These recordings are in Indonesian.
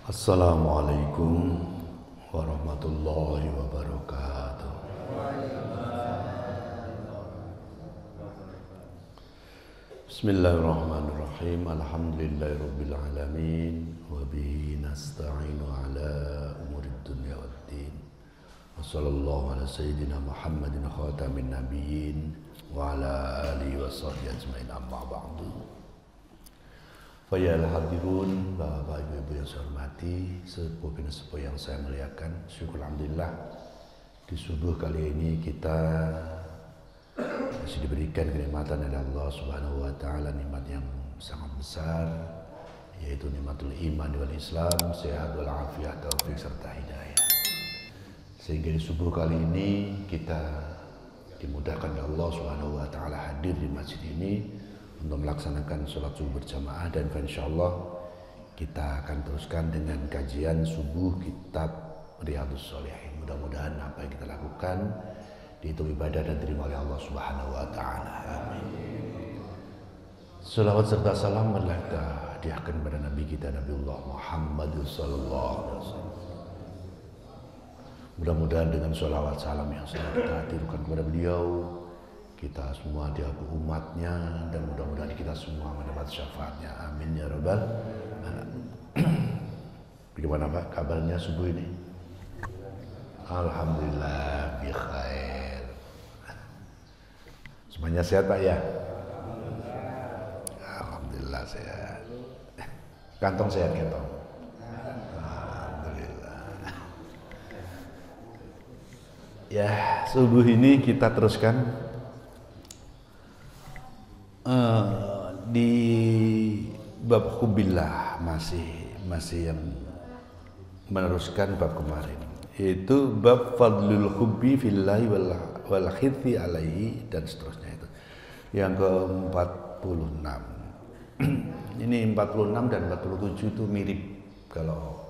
Assalamualaikum warahmatullahi wabarakatuh. Bismillahirrahmanirrahim. Alhamdulillahirabbil alamin wa bihi nasta'inu ala umurid dunya waddin. Wassallallahu ala sayyidina Muhammadin khatamin nabiyyin wa ala alihi wa sahbihi ajmain, amma ba'du. Fayal hadirun, Bapak Ibu yang saya hormati, sepuh bin sepuh yang saya muliakan, syukur alhamdulillah di subuh kali ini kita masih diberikan kenikmatan dari Allah Subhanahu wa taala, nikmat yang sangat besar, yaitu nikmatul iman wal Islam, sehat wal afiat, taufik serta hidayah. Sehingga di subuh kali ini kita dimudahkan oleh Allah Subhanahu wa taala hadir di masjid ini untuk melaksanakan sholat subuh berjamaah, dan insyaallah kita akan teruskan dengan kajian subuh kitab Riyadhus Shalihin. Mudah-mudahan apa yang kita lakukan dihitung ibadah dan diterima oleh Allah Subhanahu wa taala. Amin. Salawat serta salam kita hadiahkan kepada Nabi kita Nabiullah Muhammad sallallahu alaihi wasallam. Mudah-mudahan dengan salawat salam yang selalu kita hadirkan kepada beliau, kita semua diaku umatnya, dan mudah-mudahan kita semua mendapat syafaatnya. Amin ya rabbal alamin. Bagaimana Pak kabarnya subuh ini? Alhamdulillah bi khair. Semuanya sehat Pak ya? Alhamdulillah sehat. Kantong sehat kantong? Alhamdulillah. Ya, subuh ini kita teruskan di bab hubillah, masih yang meneruskan bab kemarin, yaitu bab fadlul hubbi fillahi wal khithi alaihi dan seterusnya, itu yang ke-46. Ini 46 dan 47 itu mirip. Kalau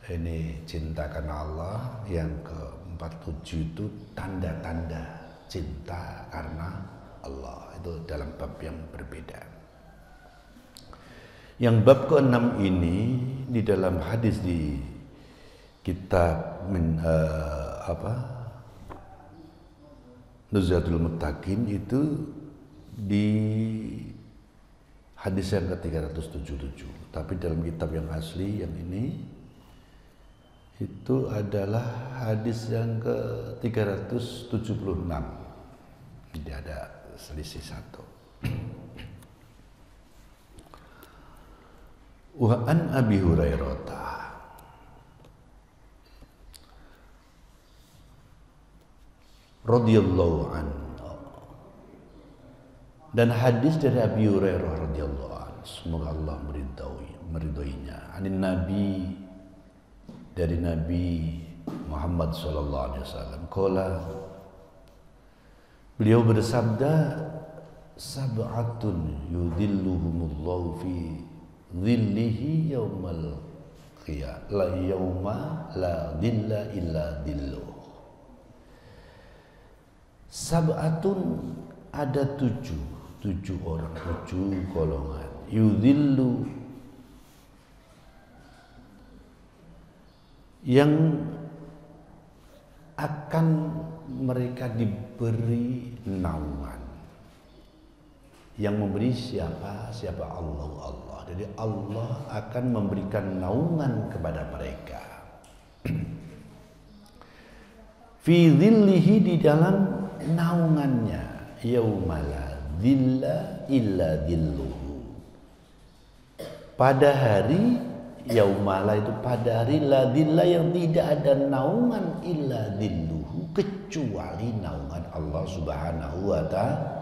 ini cinta karena Allah, yang ke-47 itu tanda-tanda cinta karena Allah, itu dalam bab yang berbeda. Yang bab ke-6 ini di dalam hadis di kitab Nuzhatul Muttaqin, itu di hadis yang ke-377. Tapi dalam kitab yang asli yang ini itu adalah hadis yang ke-376. Jadi ada selisih satu. Wa an Abi Hurairah radhiyallahu anhu, dan hadis dari Abi Hurairah radhiyallahu anhu, semoga Allah meridhoinya, anin Nabi, dari Nabi Muhammad sallallahu alaihi wasallam, qala, beliau bersabda, sab'atun yudhilluhumullahu fi dhillihi yaumal qiyamah, la yauma la dhilla illa dhilluh. Sab'atun, ada tujuh orang, 7 golongan, yudhillu, yang akan mereka diberi naungan. Yang memberi siapa? Allah. Jadi Allah akan memberikan naungan kepada mereka. Fi dhillihi, di dalam naungannya, yaumala dhilla illa dhilluhu, pada hari yaumala, itu pada hari la dhilla, yang tidak ada naungan illa dhilluhu, kecuali naungan Allah Subhanahu wa ta'ala.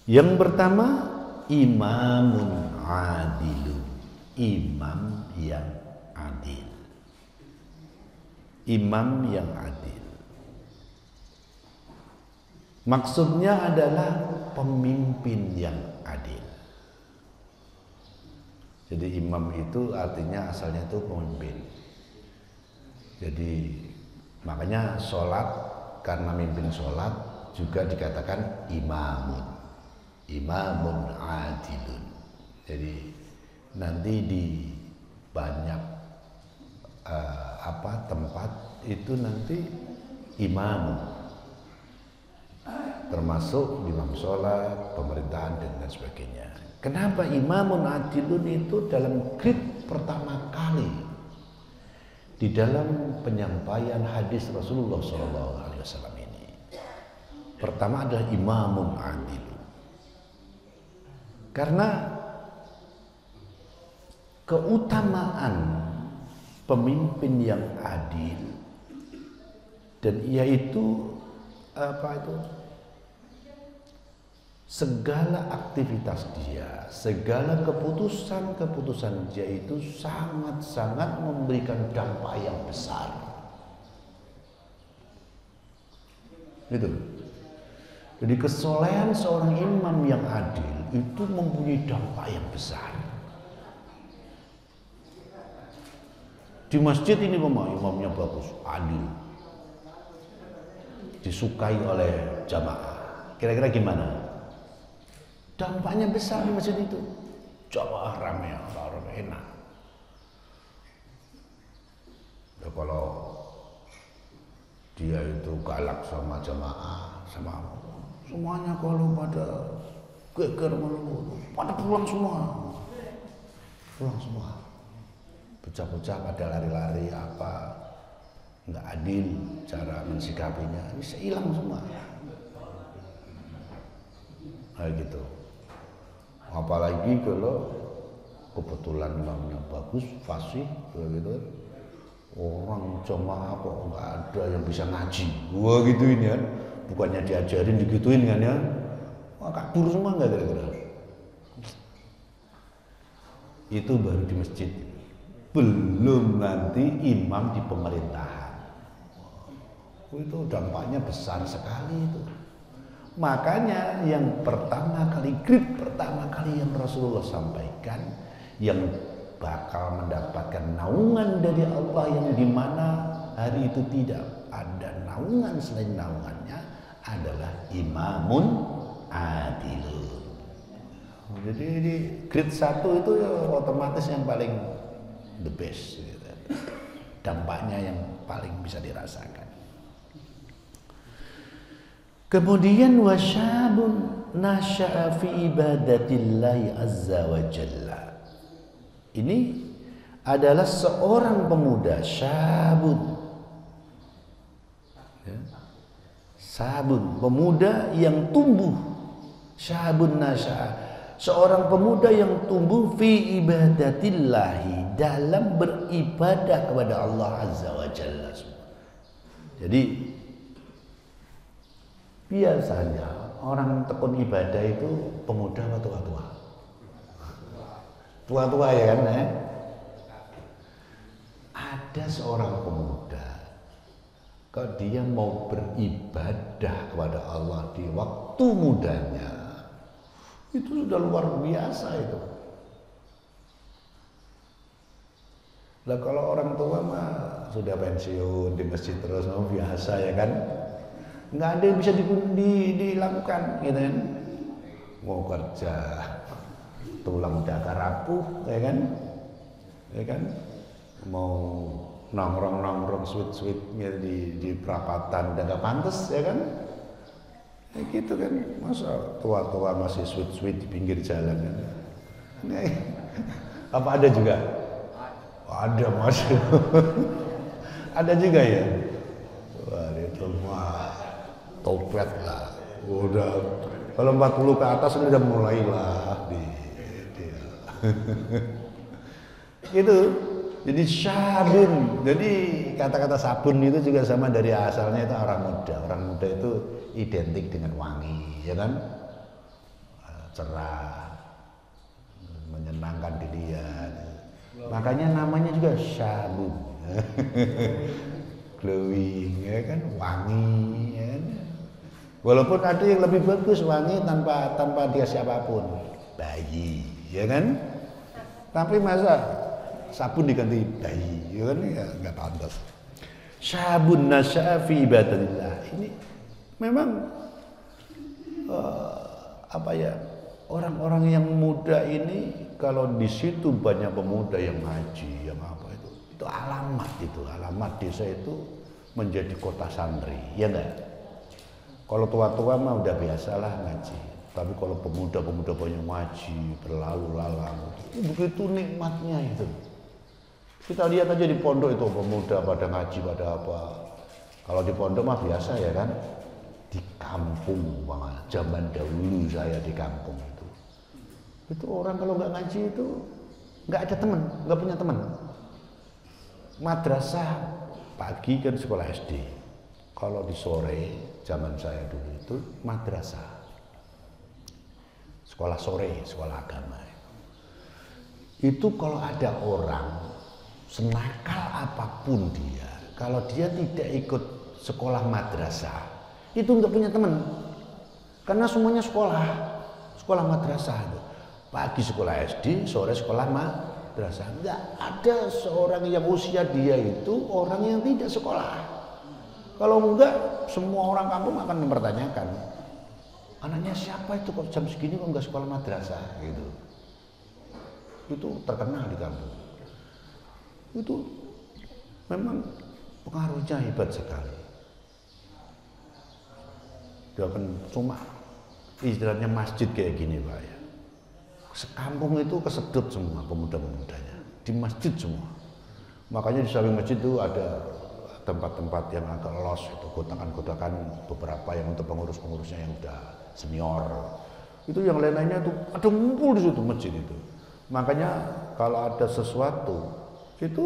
Yang pertama, imamun adilun, imam yang adil. Imam yang adil maksudnya adalah pemimpin yang adil. Jadi imam itu artinya asalnya itu pemimpin. Jadi makanya sholat, karena mimpin sholat juga dikatakan imamun. imamun adilun. Jadi nanti di banyak tempat itu nanti imam, termasuk imam sholat, pemerintahan dan lain sebagainya. Kenapa imamun adilun itu dalam grade pertama kali di dalam penyampaian hadis Rasulullah SAW ini? Pertama adalah imamun adilun, karena keutamaan pemimpin yang adil, dan yaitu segala aktivitas dia, segala keputusan dia itu sangat-sangat memberikan dampak yang besar. Gitu. Jadi kesolehan seorang imam yang adil itu mempunyai dampak yang besar. Di masjid ini imamnya bagus, adil, disukai oleh jamaah. Kira-kira gimana? Dampaknya besar di masjid itu. Jamaah ramai, orang enak. Ya, kalau dia itu galak sama jamaah, sama semuanya, kalau pada geger malu, pada pulang semua. Bocah-bocah pada lari-lari nggak adil cara mensikapinya, bisa hilang semua. Nah gitu. Apalagi kalau kebetulan imamnya bagus, fasih, gitu. Orang jamaah kok nggak ada yang bisa ngaji, wah gituin ya. Bukannya diajarin, digituin kan ya. Wah kabur semua nggak kira-kira. Itu baru di masjid. Belum nanti imam di pemerintahan. Itu dampaknya besar sekali itu. Makanya yang pertama kali, grade pertama kali yang Rasulullah sampaikan, yang bakal mendapatkan naungan dari Allah, yang dimana hari itu tidak ada naungan selain naungannya, adalah imamun adilun. Jadi di grade 1 itu otomatis yang paling the best, gitu. Dampaknya yang paling bisa dirasakan. Kemudian wasyabun nasya'a fi ibadatillahi azza wa jalla. Ini adalah seorang pemuda, syabun. Ya. Syabun, pemuda yang tumbuh. Syabun nasya'a, seorang pemuda yang tumbuh fi ibadatillahi, dalam beribadah kepada Allah azza wa jalla. Jadi biasanya orang tekun ibadah itu pemuda atau tua-tua? Tua-tua ya kan? Ada seorang pemuda, kalau dia mau beribadah kepada Allah di waktu mudanya, itu sudah luar biasa itu. Lah kalau orang tua mah sudah pensiun di masjid terus, biasa ya kan? Nggak ada yang bisa dilakukan, gitu kan? Mau kerja, tulang datar rapuh, ya kan? Mau nongkrong sweet di perapatan udah nggak pantas, ya kan? Ya gitu kan, masa tua-tua masih sweet di pinggir jalan kan? Apa ada juga? Ada mas, ada juga ya. Wah itu mah topet lah, udah kalau 40 ke atas udah mulailah gitu. Jadi syabun, jadi kata-kata sabun itu juga sama dari asalnya itu orang muda. Orang muda itu identik dengan wangi, ya kan? Cerah, menyenangkan dilihat. Makanya namanya juga syabun. Glowing, ya kan? Wangi, ya kan? Walaupun ada yang lebih bagus wangi tanpa dia siapapun, bayi, ya kan? Tapi masa sabun diganti bayi, ya kan? Ya nggak pantas. Syabun nasya'a fi ibadatillah. Ini memang orang-orang yang muda ini kalau di situ banyak pemuda yang ngaji, yang apa itu alamat desa itu menjadi kota santri, ya enggak? Kalau tua-tua mah udah biasalah ngaji, tapi kalau pemuda-pemuda banyak ngaji, berlalu lalang, begitu nikmatnya itu. Kita lihat aja di pondok itu pemuda pada ngaji, pada apa. Kalau di pondok mah biasa ya kan. Di kampung banget, zaman dahulu saya di kampung itu orang kalau nggak ngaji itu nggak ada teman, nggak punya teman. Madrasah pagi kan sekolah SD, kalau di sore zaman saya dulu itu madrasah, sekolah sore, sekolah agama. Itu kalau ada orang senakal apapun dia, kalau dia tidak ikut sekolah madrasah itu nggak punya teman, karena semuanya sekolah madrasah itu. Pagi sekolah SD, sore sekolah madrasah. Nggak ada seorang yang usia dia itu orang yang tidak sekolah. Kalau enggak, semua orang kampung akan mempertanyakan, anaknya siapa itu kok jam segini kok nggak sekolah madrasah gitu. Itu terkenal di kampung. Itu memang pengaruhnya hebat sekali. Dia kan cuma istilahnya masjid kayak gini Pak ya. Sekampung itu kesedot semua pemuda-pemudanya di masjid semua. Makanya di samping masjid itu ada tempat-tempat yang agak los itu, gotakan-gotakan beberapa yang untuk pengurus-pengurusnya yang udah senior. Itu yang lain-lainnya tuh ada ngumpul di situ masjid itu. Makanya kalau ada sesuatu itu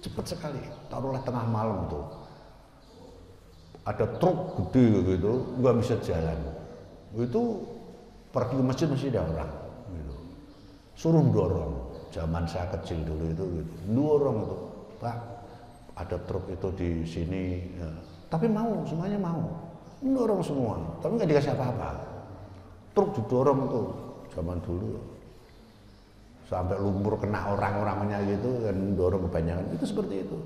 cepat sekali. Taruhlah tengah malam tuh. Ada truk gede gitu, nggak bisa jalan. Itu pergi ke masjid masih ada orang. Gitu. Suruh dorong. Zaman saya kecil dulu itu, gitu. Dorong itu, Pak. Ada truk itu di sini. Ya. Tapi mau, semuanya mau. Dorong semua, tapi nggak dikasih apa-apa. Truk didorong tuh, zaman dulu. Sampai lumpur kena orang-orangnya gitu, dan dorong kebanyakan. Itu seperti itu.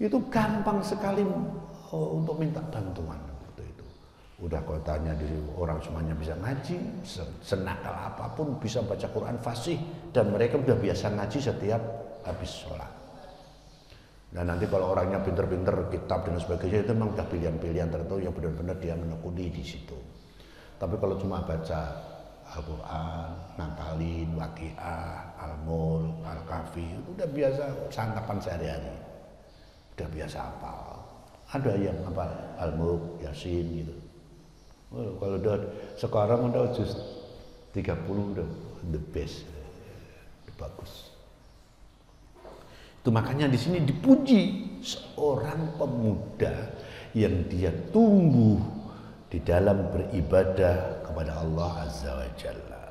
Itu gampang sekali. Untuk minta bantuan waktu itu. Udah kotanya di orang semuanya bisa ngaji, senakal apapun bisa baca Quran fasih, dan mereka udah biasa ngaji setiap habis sholat. Dan nanti kalau orangnya pinter-pinter kitab dan sebagainya itu memang udah pilihan-pilihan tertentu yang benar-benar dia menekuni di situ. Tapi kalau cuma baca Al-Quran, ngapalin, Waqiah, Al-Mul, Al-Kafi, itu udah biasa santapan sehari-hari. Udah biasa hafal. Ada yang apa Al-Mulk, Yasin gitu. Kalau udah sekarang udah just 30 udah the best, bagus. Itu makanya di sini dipuji seorang pemuda yang dia tumbuh di dalam beribadah kepada Allah Azza wa Jalla.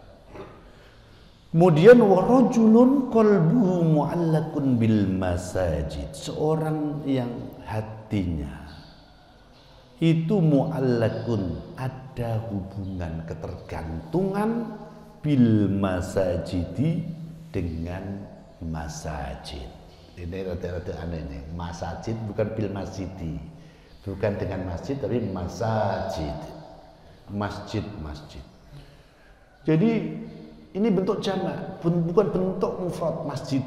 Kemudian warajulun qalbuhu mu'allaqun bil masajid, seorang yang hatinya itu mu'allaqun, ada hubungan ketergantungan bil masajidi, dengan masajid. Ini rada-rada aneh nih, masajid bukan bil masjidi, bukan dengan masjid tapi masajid, masjid. Jadi ini bentuk jamak, bukan bentuk mufrad masjid.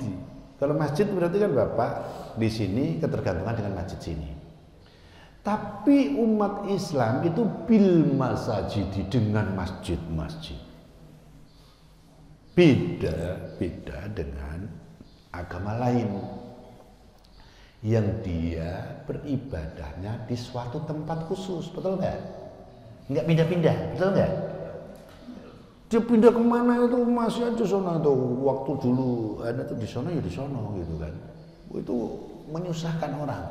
Kalau masjid berarti kan Bapak di sini ketergantungan dengan masjid sini. Tapi umat Islam itu bil masajid, dengan masjid-masjid. Beda dengan agama lain yang dia beribadahnya di suatu tempat khusus, betul nggak? Nggak pindah-pindah, betul nggak? Dia pindah kemana itu masih aja sana tuh. Waktu dulu ada tuh di sana ya di sana gitu kan. Itu menyusahkan orang.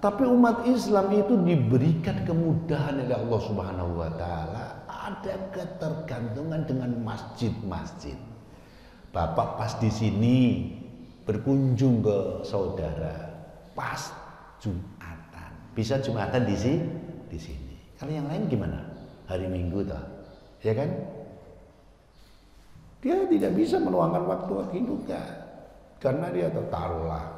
Tapi umat Islam itu diberikan kemudahan oleh Allah Subhanahu wa taala, ada ketergantungan dengan masjid-masjid. Bapak pas di sini berkunjung ke saudara, pas Jumatan. Bisa Jumatan di sini. Kalau yang lain gimana? Hari Minggu toh. Ya kan? Dia tidak bisa meluangkan waktu itu enggak. Karena dia taruhlah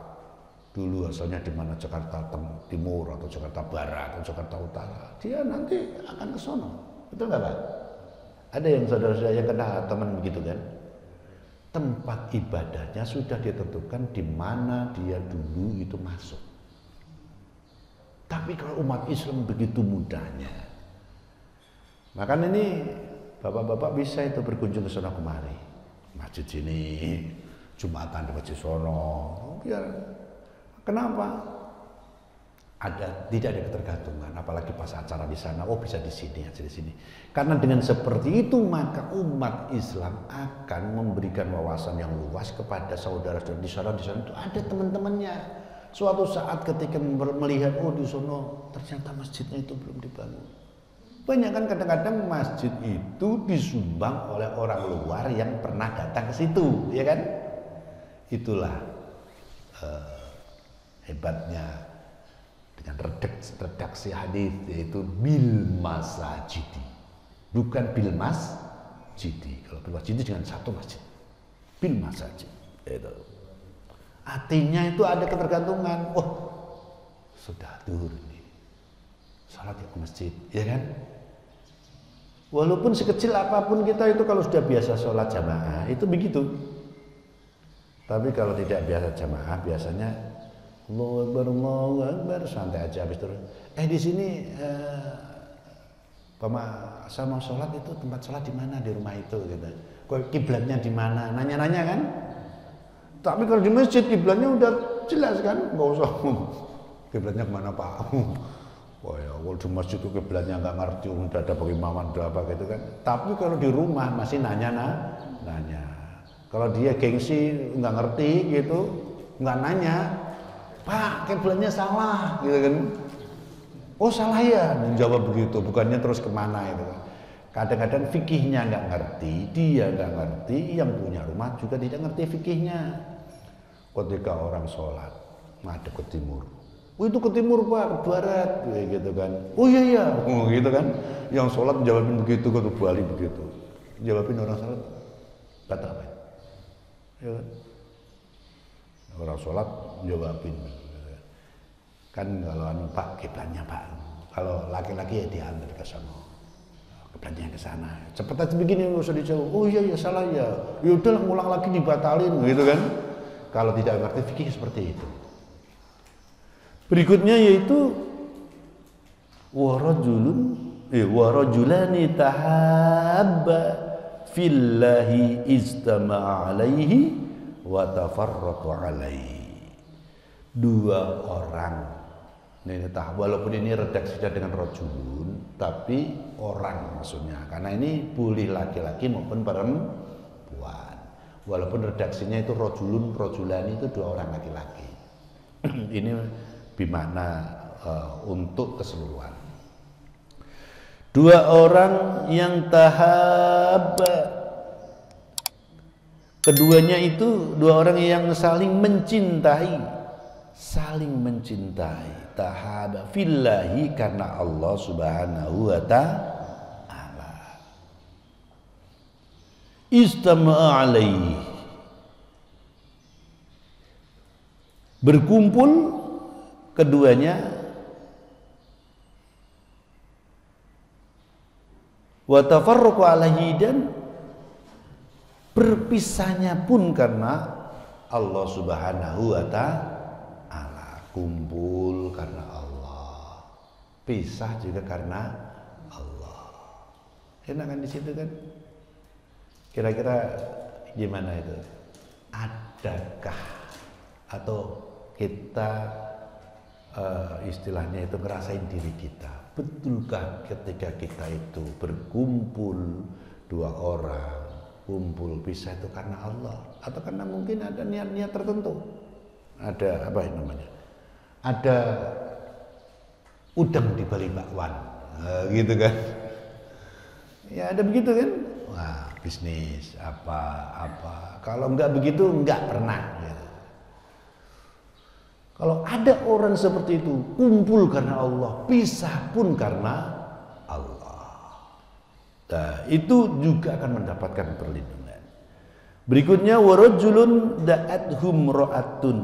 dulu asalnya di mana, Jakarta Timur atau Jakarta Barat atau Jakarta Utara. Dia nanti akan ke sono. Betul enggak, Pak? Ada yang saudara-saudara yang kenal teman begitu kan? Tempat ibadahnya sudah ditentukan di mana dia dulu itu masuk. Tapi kalau umat Islam begitu mudahnya. Makanya ini bapak-bapak bisa itu berkunjung ke sana kemari. Masjid sini, Jumatan di masjid sono. Biar kenapa? Tidak ada ketergantungan, apalagi pas acara di sana, oh bisa di sini, aja di sini. Karena dengan seperti itu maka umat Islam akan memberikan wawasan yang luas kepada saudara-saudara di sana itu ada teman-temannya. Suatu saat ketika melihat oh di sana ternyata masjidnya itu belum dibangun. Banyak kan kadang-kadang masjid itu disumbang oleh orang luar yang pernah datang ke situ, ya kan? Itulah hebatnya dengan redaksi hadis, yaitu bil masajidi, bukan bil masjidi. Kalau bil masjidi dengan satu masjid, bil masajid itu artinya itu ada ketergantungan. Oh sudah duhur nih, salat ke masjid, ya kan? Walaupun sekecil apapun kita itu kalau sudah biasa sholat jamaah itu begitu. Tapi kalau tidak biasa jamaah biasanya Allahu Akbar, santai aja habis turun. Di sini saya mau sholat itu tempat sholat di mana di rumah itu gitu. Kiblatnya di mana? Nanya-nanya kan? Tapi kalau di masjid kiblatnya udah jelas kan? Nggak usah kiblatnya kemana Pak? Wah ya, kalau di masjid itu kiblatnya nggak ngerti, udah ada berimaman udah apa gitu kan. Tapi kalau di rumah masih nanya. Kalau dia gengsi nggak ngerti gitu, nggak nanya. Pak, kiblatnya salah, gitu kan? Oh salah ya, menjawab begitu, bukannya terus kemana itu. Kadang-kadang fikihnya nggak ngerti, dia nggak ngerti, yang punya rumah juga tidak ngerti fikihnya. Ketika orang sholat, ngadep ke timur, oh itu ke timur Pak, ke barat, gitu kan? Oh iya, gitu kan? Yang sholat jawabin begitu, ke balik begitu, jawabin orang sholat, kata apa? Ya kan? Orang sholat jawabin kan kalau Pak kiblatnya Pak, kalau laki-laki ya diantar ke sana, kiblatnya ke sana, cepet aja begini nggak usah dijawab. Oh iya salah ya, yaudah ngulang lagi dibatalin gitu kan. Kalau tidak ngerti fikih seperti itu. Berikutnya yaitu warajulani tahabba fillahi istama'a alaihi wa tafarraqu alaihi. Dua orang, walaupun ini redaksinya dengan rojulun, tapi orang maksudnya, karena ini boleh laki-laki maupun perempuan. Walaupun redaksinya itu rojulun, rojulani itu dua orang laki-laki. Ini bermakna untuk keseluruhan. Dua orang yang tahabba. Keduanya itu dua orang yang saling mencintai. Tahaba fillahi, karena Allah Subhanahu wa ta'ala. Istama'a alaihi, berkumpul keduanya, wa tafarraqu alaihi, dan berpisahnya pun karena Allah Subhanahu wa ta'ala. Kumpul karena Allah, pisah juga karena Allah. Enak kan di situ kan? Kira-kira gimana itu? Adakah atau kita istilahnya itu ngerasain diri kita? Betulkah ketika kita itu berkumpul dua orang, kumpul pisah itu karena Allah, atau karena mungkin ada niat-niat tertentu? Ada apa yang namanya? Ada udang di balik bakwan, gitu kan? Ya ada begitu kan? Wah bisnis apa. Kalau enggak begitu enggak pernah. Gitu. Kalau ada orang seperti itu, kumpul karena Allah, pisah pun karena Allah. Nah, itu juga akan mendapatkan perlindungan. Berikutnya warajulun da'athum ra'atun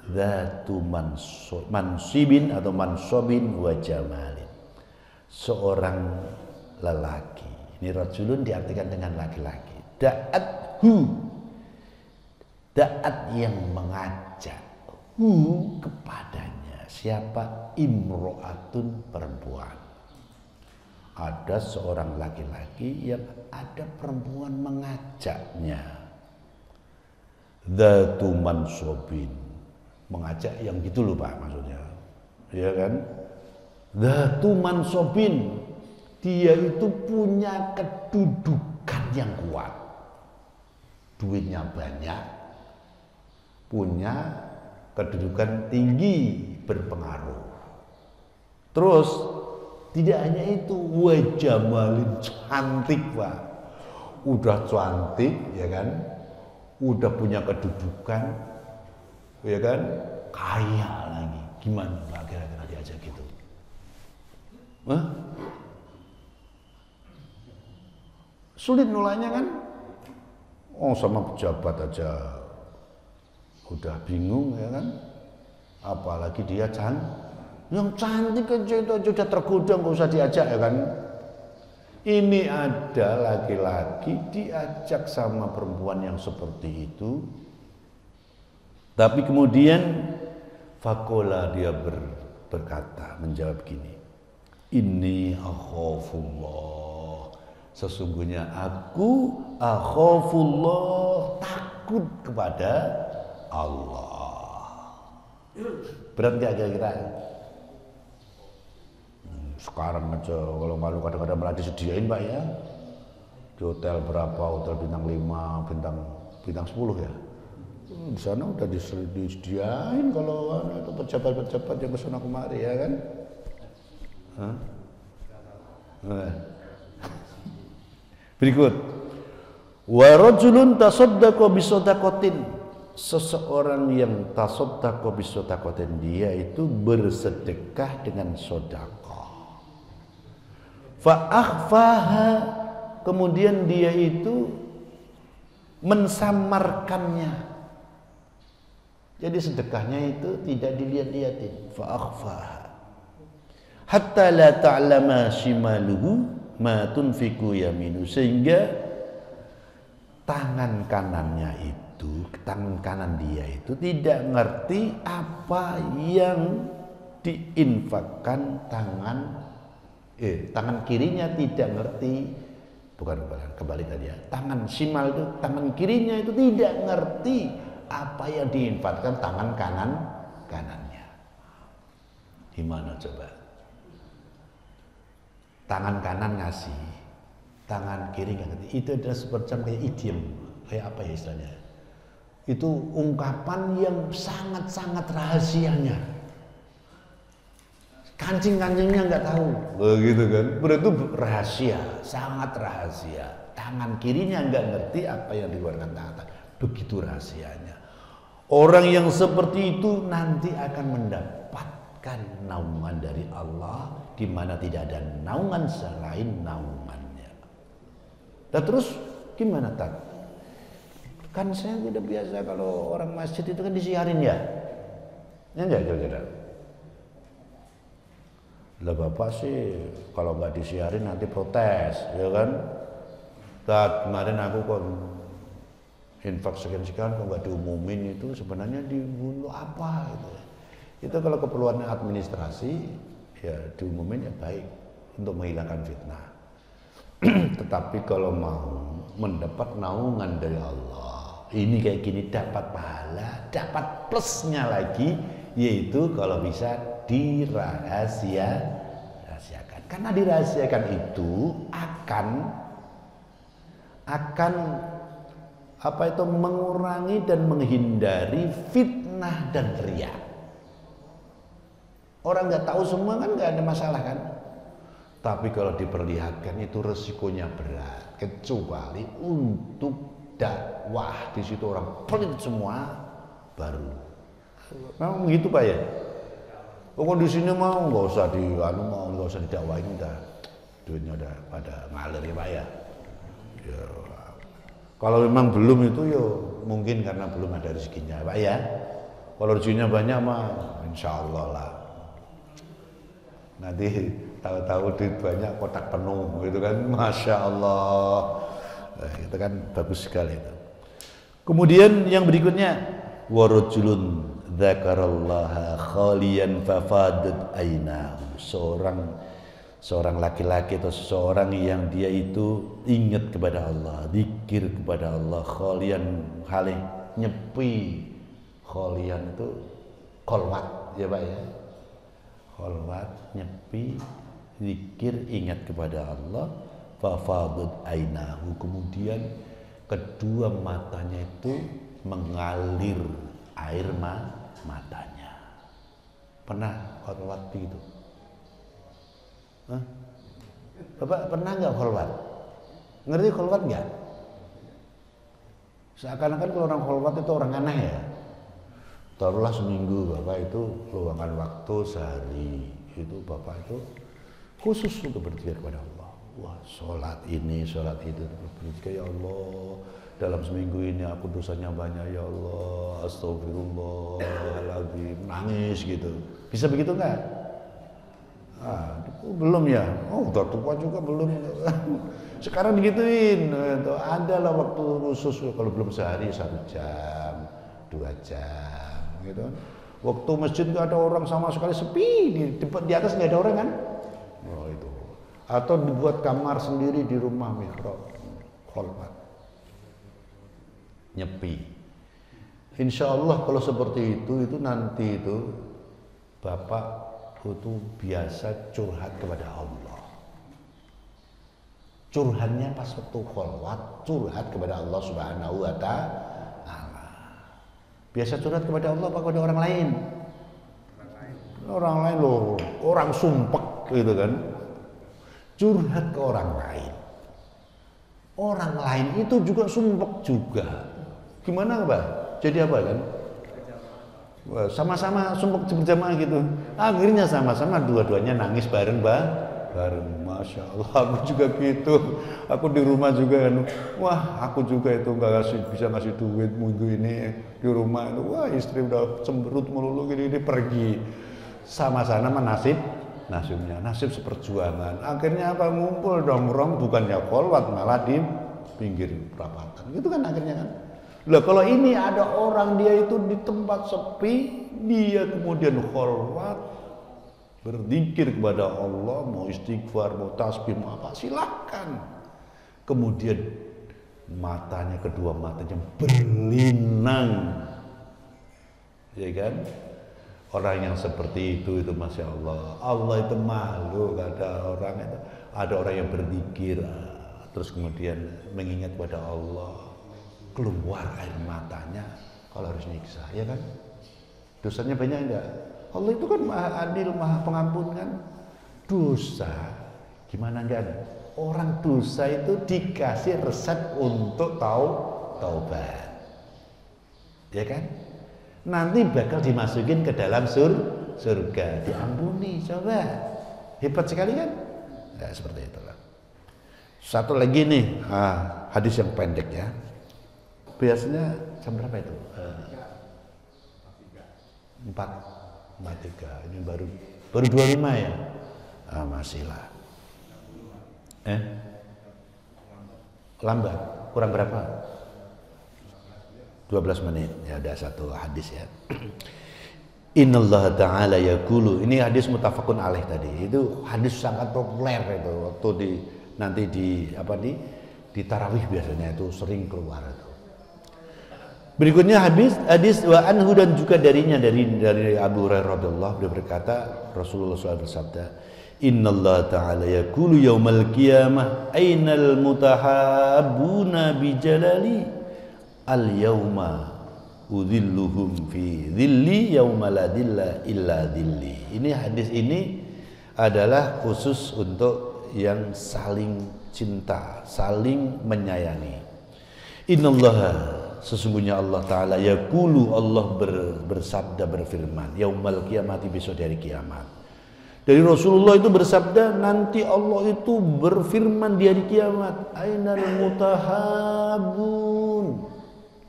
dzatu mansibin atau mansobin wa jamalin. Seorang lelaki Ini rajulun diartikan dengan laki-laki. Da'athu, da'at yang mengajak, kepadanya. Siapa? Imro'atun, perempuan. Ada seorang laki-laki yang ada perempuan mengajaknya. Dzatu mansobin, mengajak yang gitu loh Pak maksudnya. Ya kan? Dzatu mansobin, dia itu punya kedudukan yang kuat. Duitnya banyak, punya kedudukan tinggi, berpengaruh. Terus tidak hanya itu, wajamalin, cantik Pak. Udah cantik ya kan, udah punya kedudukan ya kan, kaya lagi. Gimana Pak kira-kira diajak gitu? Hah? Sulit nolaknya kan? Oh sama pejabat aja udah bingung ya kan, apalagi dia yang cantik aja itu aja udah tergoda, nggak usah diajak ya kan. Ini ada laki-laki diajak sama perempuan yang seperti itu, tapi kemudian fakola dia berkata, menjawab gini, inni akhafullah, sesungguhnya aku akhafullah, takut kepada Allah. Berat gak kira-kira? Sekarang aja kalau malu kadang-kadang malah disediain Pak ya. Di hotel berapa, hotel bintang 5, bintang 10 ya. Di sana udah disediain kalau itu pejabat-pejabat yang kesana kemari ya kan. Berikut, wa rajulun tasaddaqa bisadaqatin, seseorang yang tasaddaqa bisadaqatin, dia itu bersedekah dengan sedekah. Fa akhfaha, kemudian dia itu mensamarkannya. Jadi sedekahnya itu tidak dilihat-lihatin. Fa akhfaha hatta la ta'lama shimaluhu ma tunfiqu yaminu, sehingga tangan kanannya itu, tangan kanan dia itu tidak ngerti apa yang diinfakkan tangan kirinya, tidak ngerti, bukan kembali tadi ya, tangan shimal itu, tangan kirinya itu tidak ngerti apa yang diinfakkan tangan kanannya. Gimana coba? Tangan kanan ngasih, tangan kiri nggak ngerti. Itu adalah semacam kayak idiom, kayak apa ya istilahnya? Itu ungkapan yang sangat-sangat rahasianya. Kancing-kancingnya nggak tahu, begitu kan? Berarti rahasia, sangat rahasia. Tangan kirinya nggak ngerti apa yang dikeluarkan tangan, begitu rahasianya. Orang yang seperti itu nanti akan mendapatkan naungan dari Allah, di mana tidak ada naungan selain naungannya. Dan terus gimana tak? Kan saya udah biasa kalau orang masjid itu kan disiarin ya, enggak kira-kira? Lah bapak sih kalau nggak disiarin nanti protes, ya kan? Kemarin aku kok infak sekian-sekian kok nggak diumumin, itu sebenarnya dibunuh apa gitu. Itu kalau keperluan administrasi ya diumumin ya baik untuk menghilangkan fitnah. Tetapi kalau mau mendapat naungan dari Allah, ini kayak gini dapat pahala, dapat plusnya lagi, yaitu kalau bisa dirahasiakan. Karena dirahasiakan itu akan apa itu mengurangi dan menghindari fitnah dan riya. Orang nggak tahu semua kan nggak ada masalah kan. Tapi kalau diperlihatkan itu resikonya berat, kecuali untuk dakwah. Di situ orang pelit semua baru. Memang begitu Pak ya. Pokok di sini mau nggak usah nggak usah didakwain, udah duitnya udah pada ngalir ya Pak ya. Ya. Kalau memang belum itu ya mungkin karena belum ada rezekinya Pak ya. Kalau rezekinya banyak mah insya Allah lah. Nanti tahu-tahu duit banyak kotak penuh gitu kan, masya Allah. Nah, itu kan bagus sekali itu. Kemudian yang berikutnya, warajulun dzakarallaha khaliyan fafadat ainahu, seorang laki-laki atau seseorang yang dia itu ingat kepada Allah, zikir kepada Allah, khalian halih nyepi. Khalian itu kholwat ya Pak ya, kholwat nyepi, zikir, ingat kepada Allah, fafadat ainahu, kemudian kedua matanya itu mengalir air matanya. Pernah kholwat itu? Hah? Bapak pernah nggak kholwat? Ngerti kholwat nggak? Seakan-akan kalau orang kholwat itu orang aneh ya. Taruhlah seminggu Bapak itu luangkan waktu sehari, itu Bapak itu khusus untuk berzikir kepada Allah. Wah, sholat ini, sholat itu, berzikir, ya Allah, dalam seminggu ini aku dosanya banyak ya Allah, astagfirullahaladzim, nangis gitu. Bisa begitu nggak? Ah, belum ya? Oh, udah tua juga belum. Sekarang digituin, ada lah waktu khusus, kalau belum sehari 1 jam, 2 jam, gitu. Waktu masjid nggak ada orang sama sekali, sepi, di atas nggak ada orang kan? Oh itu. Atau dibuat kamar sendiri di rumah mihrab, kholwat, nyepi. Insya Allah kalau seperti itu nanti itu Bapak itu biasa curhat kepada Allah. Curhatnya pas waktu kholwat, curhat kepada Allah Subhanahu wa ta'ala. Biasa curhat kepada Allah apa kepada orang lain? Orang lain loh, orang sumpek gitu kan. Curhat ke orang lain. Orang lain itu juga sumpek juga. Gimana Pak? Jadi apa kan? Sama-sama sumpek berjamaah gitu. Akhirnya sama-sama dua-duanya nangis bareng bareng. Masya Allah, aku juga gitu. Aku di rumah juga kan. Wah, aku juga itu nggak bisa ngasih duit minggu ini di rumah itu. Wah, istri udah cemberut melulu gini pergi. Sama-sama nasibnya, nasib seperjuangan. Akhirnya apa, ngumpul dongkrong, bukannya kholwat malah di pinggir perapatan. Gitu kan akhirnya kan. Lah kalau ini ada orang dia itu di tempat sepi, dia kemudian kholwat, berzikir kepada Allah, mau istighfar, mau tasbih, mau apa, silakan. Kemudian matanya, kedua matanya berlinang, ya kan? Orang yang seperti itu masya Allah, Allah itu malu ada orang yang berzikir, terus kemudian mengingat kepada Allah, keluar air matanya, kalau harus nyiksa, ya kan? Dosanya banyak enggak? Allah itu kan maha adil, maha pengampun kan? Dosa, gimana enggak? Orang dosa itu dikasih resep untuk taubat, ya kan? Nanti bakal dimasukin ke dalam surga, diampuni, coba. Hebat sekali kan? Ya seperti itulah. Satu lagi nih, hadis yang pendek ya. Biasanya jam berapa itu? 4:03. Ini baru 25 ya? Masih lah. Lambat. Kurang berapa? 12 menit. Ya ada satu hadis ya. Innallaha ta'ala yaqulu. Ini hadis muttafaqun alaih tadi. Itu hadis sangat populer itu waktu di tarawih biasanya itu sering keluar itu. Berikutnya hadis wa anhu, dan juga darinya dari Abu Hurairah radhiyallahu anhu, dia berkata Rasulullah SAW bersabda, innallaha ta'ala yaqulu yaumal qiyamah ainal mutahabbuna bi jalali al yauma udhilluhum fi dhilli yauma la dhilla illa dhilli. Ini hadis ini adalah khusus untuk yang saling cinta, saling menyayangi. Innallaha, sesungguhnya Allah Ta'ala yaqulu, Allah bersabda, berfirman, yaumal qiyamati, besok dari kiamat. Dari Rasulullah itu bersabda, nanti Allah itu berfirman di hari kiamat, ainal mutahabun,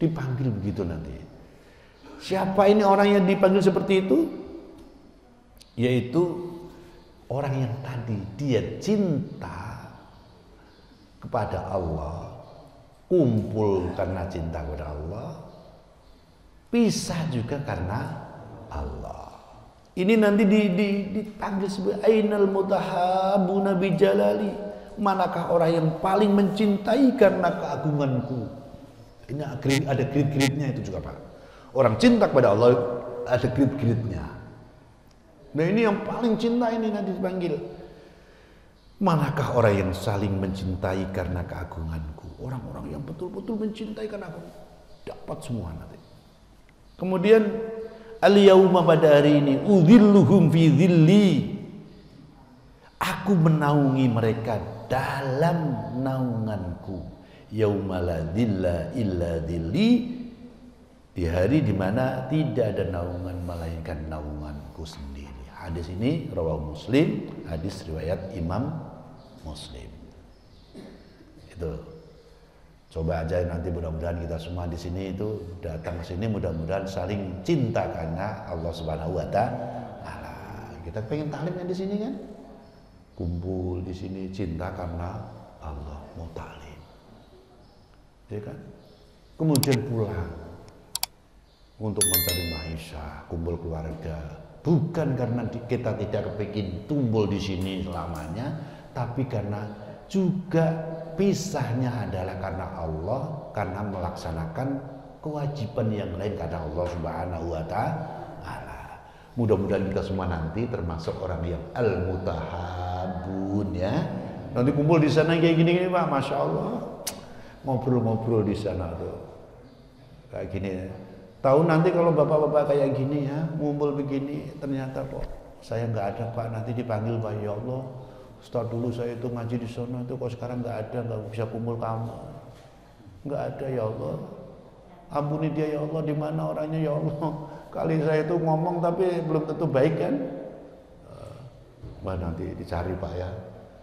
dipanggil begitu nanti. Siapa ini orang yang dipanggil seperti itu? Yaitu orang yang tadi dia cinta kepada Allah, kumpul karena cinta kepada Allah, pisah juga karena Allah. Ini nanti dipanggil sebagai ainal mutahabuna bi jalali. Manakah orang yang paling mencintai karena keagunganku? Ini ada grid-gridnya itu juga, Pak. Orang cinta kepada Allah ada grid-gridnya. Nah, ini yang paling cinta ini nanti dipanggil. Manakah orang yang saling mencintai karena keagunganku? Orang-orang yang betul-betul mencintai karena aku. Dapat semua nanti. Kemudian al-yauma, pada hari ini, udhilluhum fi dhilli. Aku menaungi mereka dalam naunganku. Yauma la dhilla illa dhilli. Di hari dimana tidak ada naungan melainkan naunganku sendiri. Hadis ini rawahu Muslim, hadis riwayat Imam Muslim. Itu. Coba aja nanti mudah-mudahan kita semua di sini itu datang ke sini mudah-mudahan saling cinta karena Allah Subhanahu wa taala. Kita pengen taklimnya di sini kan? Kumpul di sini cinta karena Allah, mau taklim. Ya kan? Kemudian pulang untuk mencari maisha, kumpul keluarga. Bukan karena kita tidak kepingin tumbuh di sini selamanya, tapi karena juga pisahnya adalah karena Allah, karena melaksanakan kewajiban yang lain karena Allah Subhanahu wa taala. Mudah-mudahan kita semua nanti termasuk orang yang al-mutahabun ya. Nanti kumpul di sana kayak gini-gini Pak, Masya Allah. Ngobrol-ngobrol di sana tuh. Kayak gini ya. Tahu nanti kalau bapak-bapak kayak gini ya, ngumpul begini, ternyata kok saya nggak ada Pak, nanti dipanggil Pak, ya Allah, Ustaz dulu saya itu ngaji di sana itu kok sekarang nggak ada, nggak bisa kumpul kamu, nggak ada ya Allah, ampuni dia ya Allah, di mana orangnya ya Allah, kali saya itu ngomong tapi belum tentu baik kan, nanti dicari Pak ya,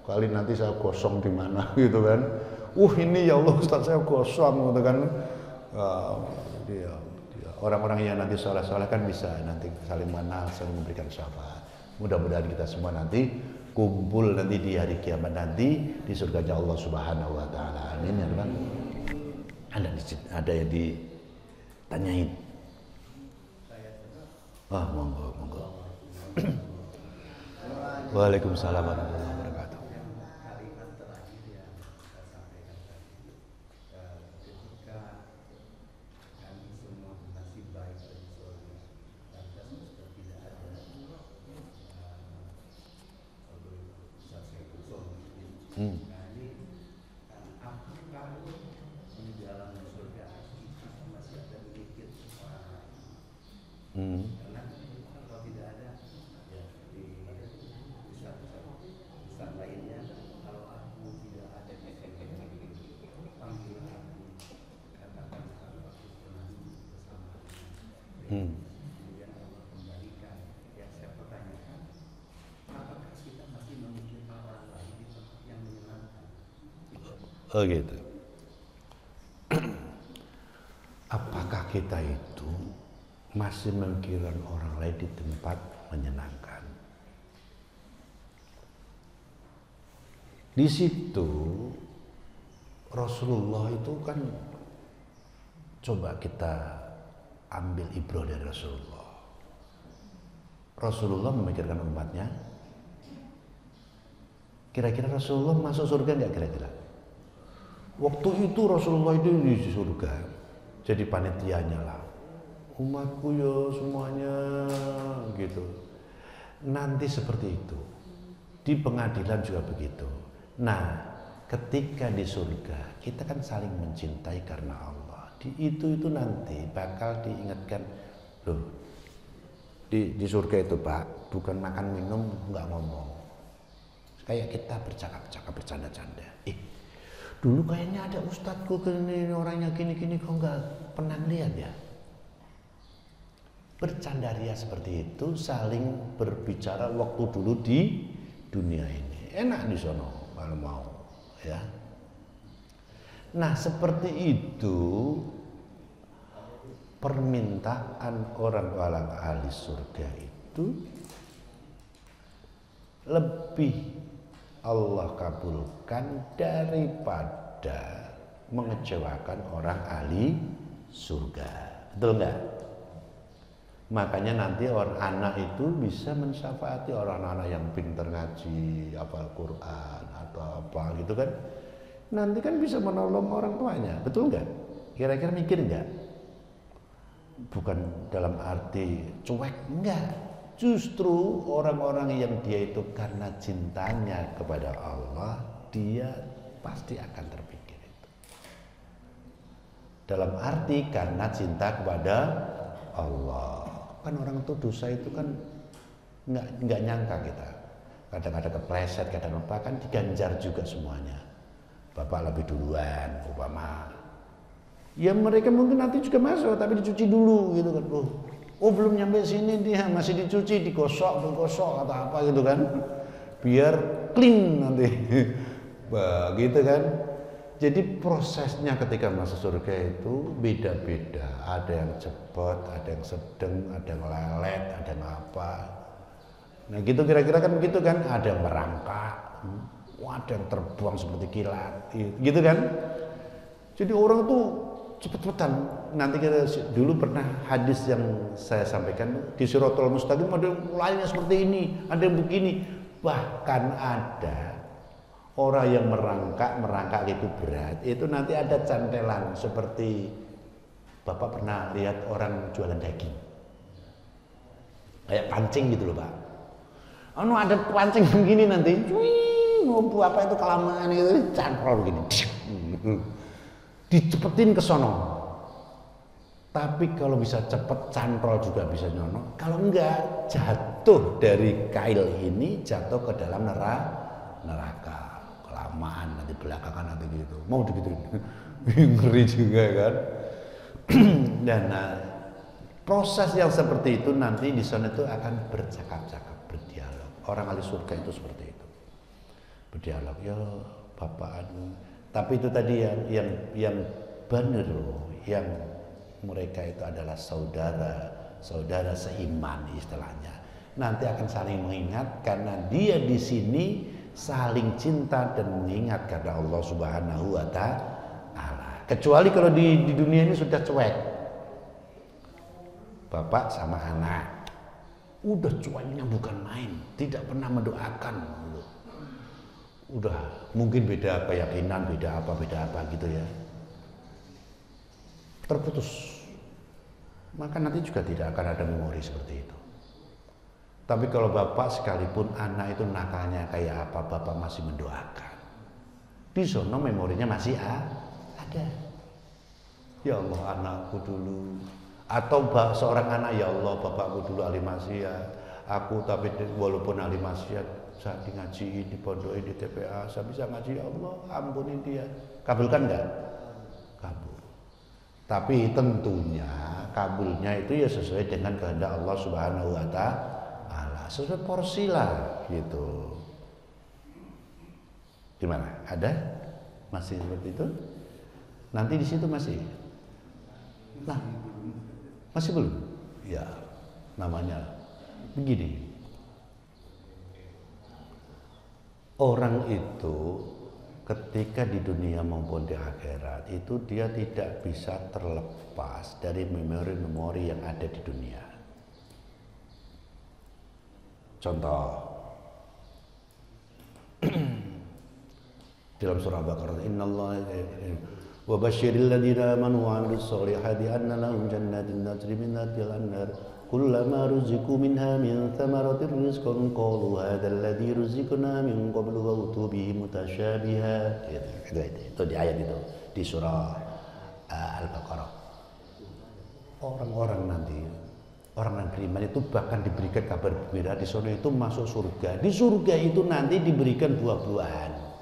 kali nanti saya gosong di mana gitu kan, ini ya Allah Ustaz saya gosong gitu kan, dia orang-orang yang nanti soleh-soleh kan bisa nanti saling mengenal, saling memberikan syafaat. Mudah-mudahan kita semua nanti kumpul nanti di hari kiamat nanti di surganya Allah Subhanahu wa taala. Amin ya Tuhan. Ada yang ditanyain. Monggo. Waalaikumsalam warahmatullahi wabarakatuh. Oh gitu. Apakah kita itu masih memikirkan orang lain di tempat menyenangkan? Di situ Rasulullah itu kan, coba kita ambil ibrah dari Rasulullah. Rasulullah memikirkan umatnya. Kira-kira Rasulullah masuk surga nggak kira-kira? Waktu itu Rasulullah itu di surga, jadi panitianya lah. Umatku ya semuanya gitu. Nanti seperti itu. Di pengadilan juga begitu. Nah, ketika di surga kita kan saling mencintai karena Allah. Itu nanti bakal diingatkan, loh. Di surga itu Pak, bukan makan minum nggak ngomong. Kayak kita bercakap-cakap bercanda-canda. Dulu kayaknya ada ustadzku gini, orangnya gini-gini, kok nggak pernah lihat ya? Bercanda ria seperti itu, saling berbicara waktu dulu di dunia ini. Enak di sono kalau mau, ya. Nah, seperti itu permintaan orang ahli surga itu lebih Allah kabulkan daripada mengecewakan orang ahli surga. Betul enggak? Makanya nanti orang anak itu bisa mensyafaati orang-anak yang pintar ngaji, hafal Quran atau apa gitu kan. Nanti kan bisa menolong orang tuanya. Betul enggak? Kira-kira mikir enggak? Bukan dalam arti cuek, enggak. Justru orang-orang yang dia itu karena cintanya kepada Allah, dia pasti akan terpikir itu. Dalam arti karena cinta kepada Allah. Kan orang itu dosa itu kan nggak nyangka kita. Kadang-kadang kepleset, kadang apa kan diganjar juga semuanya. Bapak lebih duluan, umpama. Ya mereka mungkin nanti juga masuk, tapi dicuci dulu gitu kan. Oh belum nyampe sini dia masih dicuci, digosok atau apa gitu kan, biar clean nanti, begitu kan. Jadi prosesnya ketika masuk surga itu beda-beda. Ada yang cepat, ada yang sedang, ada yang lelet, ada yang apa. Nah gitu kira-kira kan begitu kan. Ada yang merangkak, ada yang terbang seperti kilat, gitu kan. Jadi orang tuh cepet-cepetan. Nanti kita dulu pernah hadis yang saya sampaikan di Siratal Mustaqim ada lainnya seperti ini, ada yang begini. Bahkan ada orang yang merangkak itu berat, itu nanti ada cantelan seperti Bapak pernah lihat orang jualan daging, kayak pancing gitu loh Pak. Ada pancing begini nanti, apa itu kelamaan itu cantol begini, dicepetin ke sono. Tapi kalau bisa cepet cantol juga bisa nyono. Kalau enggak jatuh dari kail ini jatuh ke dalam neraka. Kelamaan nanti belakangan nanti gitu. Mau digituin. Ngeri juga kan. Dan proses yang seperti itu nanti di sana itu akan bercakap-cakap, berdialog. Orang ahli surga itu seperti itu. Berdialog, ya Bapak anu. Tapi itu tadi yang benar loh, yang mereka itu adalah saudara seiman istilahnya. Nanti akan saling mengingat karena dia di sini saling cinta dan mengingat karena Allah Subhanahu wa Ta'ala. Kecuali kalau di dunia ini sudah cuek. Bapak sama anak udah cueknya bukan main, tidak pernah mendoakan. Udah mungkin beda keyakinan, beda apa gitu ya. Terputus. Maka nanti juga tidak akan ada memori seperti itu. Tapi kalau bapak sekalipun anak itu nakalnya kayak apa, bapak masih mendoakan. Di sono memorinya masih ada. Ya Allah anakku dulu. Atau seorang anak, ya Allah bapakku dulu ahli maksiat. Aku tapi walaupun ahli maksiat, saya ngaji di pondok di TPA, saya bisa ngaji, ya Allah ampuni dia. Kabulkan enggak? Kabul. Tapi tentunya kabulnya itu ya sesuai dengan kehendak Allah Subhanahu wa Ta'ala, sesuai porsi lah gitu. Gimana? Ada? Masih seperti itu? Nanti di situ masih? Nah, masih belum? Ya, namanya begini. Orang itu ketika di dunia maupun di akhirat itu dia tidak bisa terlepas dari memori-memori yang ada di dunia. Contoh dalam surah Baqarah, innallaha wa basyiril ladzina amanu wa 'amilus sholihati anna lahum jannatin tajri min tahtiha al-anhar kullama ruziqu minha min thamaratir rizqan qalu hadzal ladzi ruziqna min qablu wa utubihi mutasyabiha. Itu di ayat itu di surah Al-Baqarah. Orang-orang nanti, orang yang beriman itu bahkan diberikan kabar gembira di sana itu masuk surga. Di surga itu nanti diberikan buah-buahan.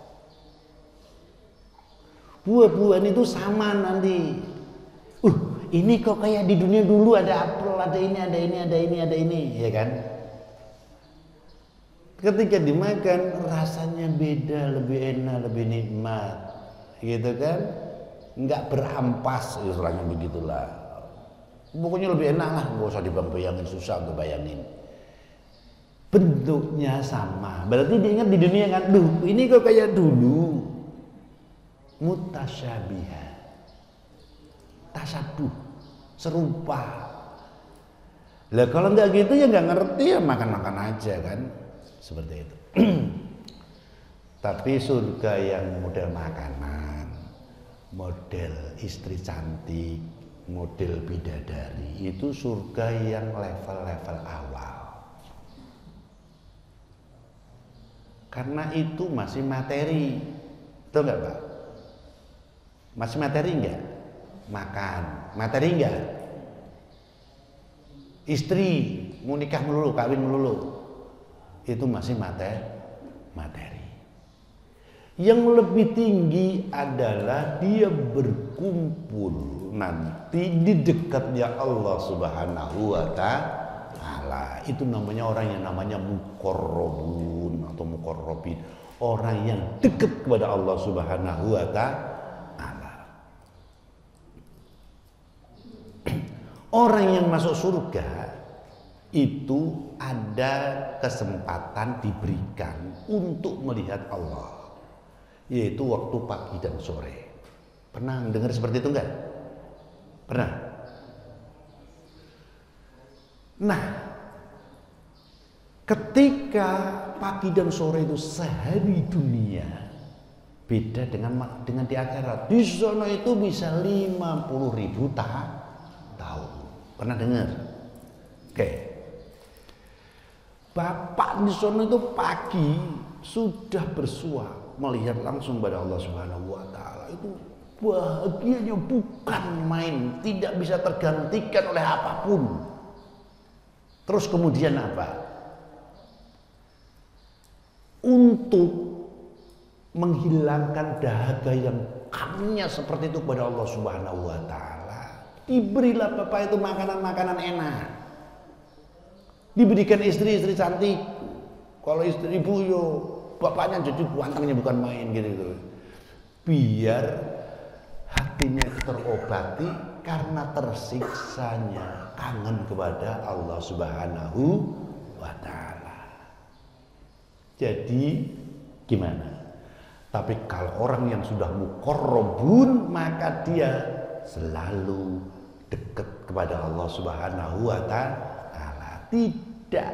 Buah-buahan itu sama nanti. Ini kok kayak di dunia dulu ada apel, ada ini, ya kan? Ketika dimakan rasanya beda, lebih enak, lebih nikmat, gitu kan? Enggak berampas, istilahnya begitulah. Pokoknya lebih enak lah, nggak usah dibayangin, susah untuk bayangin. bentuknya sama. Berarti diingat di dunia kan, duh ini kok kayak dulu. Mutasyabiha, tasabuh, serupa. Lah kalau nggak gitu ya nggak ngerti ya makan-makan aja kan, seperti itu. Tapi surga yang model makanan, model istri cantik, model bidadari, itu surga yang level-level awal. Karena itu masih materi, betul nggak Pak? Masih materi nggak? Makan, materi nggak? Istri mau nikah melulu, kawin melulu, itu masih materi. Yang lebih tinggi adalah dia berkumpul nanti di dekatnya Allah Subhanahu wa Ta'ala. Itu namanya orang yang namanya muqarrabun atau muqarrabin, orang yang dekat kepada Allah Subhanahu wa Ta'ala. Orang yang masuk surga itu ada kesempatan diberikan untuk melihat Allah, yaitu waktu pagi dan sore. Pernah dengar seperti itu enggak? Pernah? Nah, ketika pagi dan sore itu sehari dunia, beda dengan di akhirat. Di sana itu bisa 50.000 tahun. Pernah dengar? Oke. Bapak di sana itu pagi sudah bersua melihat langsung pada Allah Subhanahu wa Ta'ala. Itu bahagianya bukan main, tidak bisa tergantikan oleh apapun. Terus kemudian apa? Untuk menghilangkan dahaga yang karunia seperti itu kepada Allah Subhanahu wa Ta'ala, diberilah Bapak itu makanan-makanan enak. Diberikan istri-istri cantik. Kalau istri ibu yo bapaknya jadi buantangnya bukan main gitu. Biar hatinya terobati karena tersiksanya kangen kepada Allah Subhanahu wa Ta'ala. Jadi gimana? Tapi kalau orang yang sudah muqarrabun, maka dia selalu dekat kepada Allah Subhanahu wa Ta'ala. Tidak,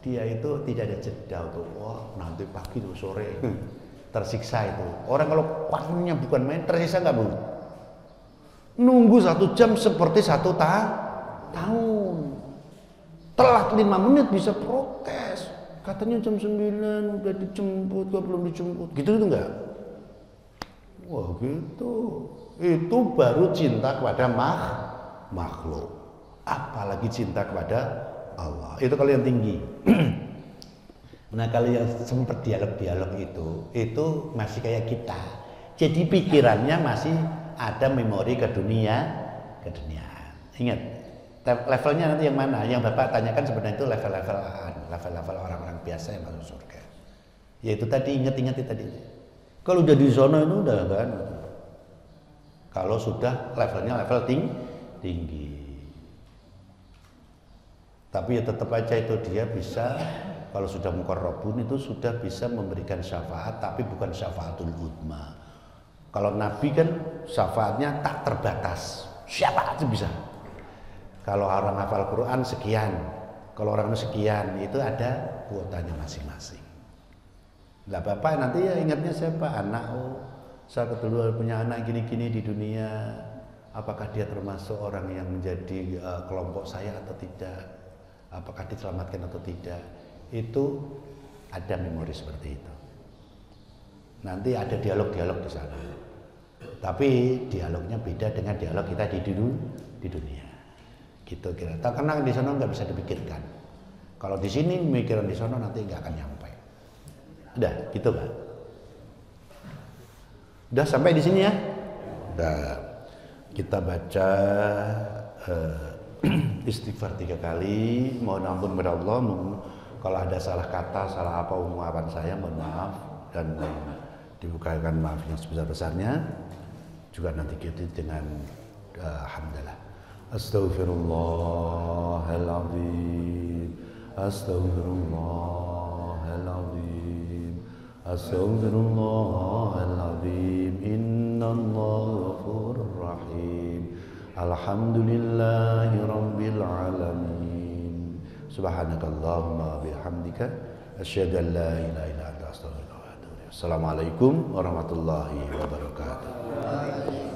dia itu tidak ada jeda untuk wah nanti pagi atau sore tersiksa itu. Orang kalau waktunya bukan main tersiksa nggak Bu? Nunggu 1 jam seperti 1 tahun. Telat 5 menit bisa protes. Katanya jam 9 udah dijemput, kok belum dijemput. Gitu itu enggak? Wah gitu. Itu baru cinta kepada makhluk. Apalagi cinta kepada Allah. Itu kalau yang tinggi. Nah kalau yang sempat dialog-dialog itu masih kayak kita. Jadi pikirannya masih ada memori ke dunia. Ingat, levelnya nanti yang mana? Yang Bapak tanyakan sebenarnya itu level orang-orang biasa yang masuk surga. Yaitu tadi ingat tadi. Kalau udah di zona itu udah kan. Kalau sudah levelnya level tinggi. Tapi ya tetap aja itu dia bisa, kalau sudah muqarrabun itu sudah bisa memberikan syafaat, tapi bukan syafaatul uzma. Kalau Nabi kan syafaatnya tak terbatas, siapa aja bisa. Kalau orang hafal Quran sekian, kalau orang sekian itu ada kuotanya masing-masing. Lah Bapak nanti ya ingatnya siapa? Anak, saya kedua punya anak gini-gini di dunia, apakah dia termasuk orang yang menjadi kelompok saya atau tidak? Apakah diselamatkan atau tidak? Itu ada memori seperti itu. Nanti ada dialog-dialog di sana. Tapi dialognya beda dengan dialog kita di dunia. Gitu kira. Karena di sana nggak bisa dipikirkan. Kalau di sini mikiran di sana nanti nggak akan nyampe. Udah, gitu Pak. Udah sampai di sini ya. Udah. Kita baca istighfar 3 kali, mohon ampun kepada Allah. Kalau ada salah kata, salah apa ungkapan saya, mohon maaf dan dibukakan maaf yang sebesar-besarnya. Juga nanti kita dengan hamdalah. Astaghfirullahaladzim. Astaghfirullahaladzim. Astaghfirullahaladzim. Innallaha ghafurur rahim. Alhamdulillahi rabbil alamin. Subhanakallahumma bihamdika asyhadu an la ilaha illa anta astaghfiruka wa atubu ilaik. Assalamualaikum warahmatullahi wabarakatuh.